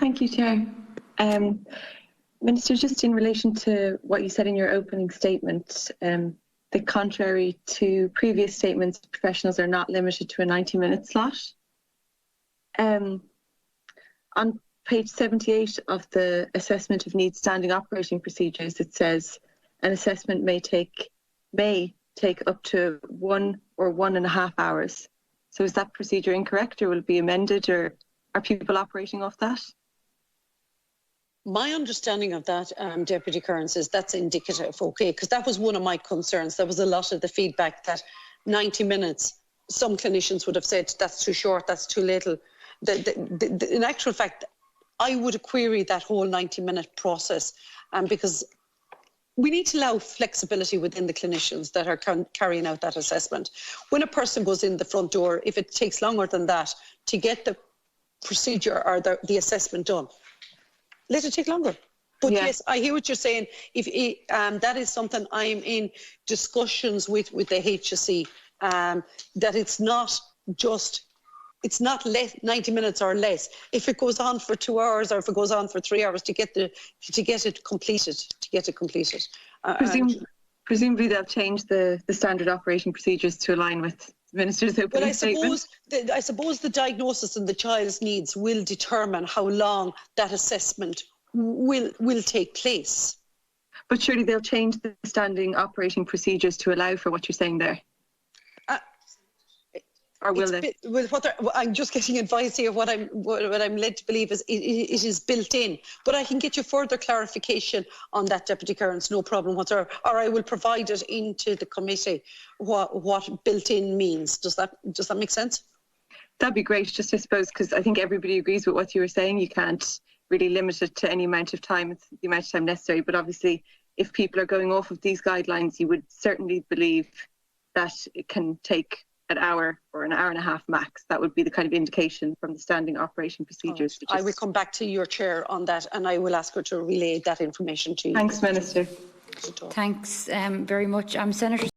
Thank you, Chair. Minister, just in relation to what you said in your opening statement, that contrary to previous statements, professionals are not limited to a 90-minute slot. On page 78 of the Assessment of Needs Standing Operating Procedures, it says an assessment may take up to 1 or 1.5 hours. So is that procedure incorrect, or will it be amended, or are people operating off that? My understanding of that, Deputy Kearns, is that's indicative, okay, because that was one of my concerns. There was a lot of the feedback that 90 minutes, some clinicians would have said that's too short, that's too little. In actual fact, I would query that whole 90-minute process because we need to allow flexibility within the clinicians that are carrying out that assessment. When a person goes in the front door, if it takes longer than that to get the procedure or the assessment done, let it take longer. But yes, I hear what you're saying. If that is something I'm in discussions with the HSE, that it's not less 90 minutes or less. If it goes on for 2 hours or if it goes on for 3 hours to get it completed. Presumably they'll change the standard operating procedures to align with the Minister's opening statement. I suppose the diagnosis and the child's needs will determine how long that assessment will take place. But surely they'll change the standing operating procedures to allow for what you're saying there. Or will they? I'm just getting advice here. What I'm led to believe is it is built in. But I can get you further clarification on that, Deputy Kearns, no problem whatsoever. Or I will provide it into the committee what built in means. Does that make sense? That'd be great. Just I suppose because I think everybody agrees with what you were saying. You can't really limit it to any amount of time. It's the amount of time necessary. But obviously, if people are going off of these guidelines, you would certainly believe that it can take an hour or an hour and a half max. That would be the kind of indication from the standing operation procedures. I will come back to your chair on that and I will ask her to relay that information to you. Thanks, Minister. Thanks very much. Senator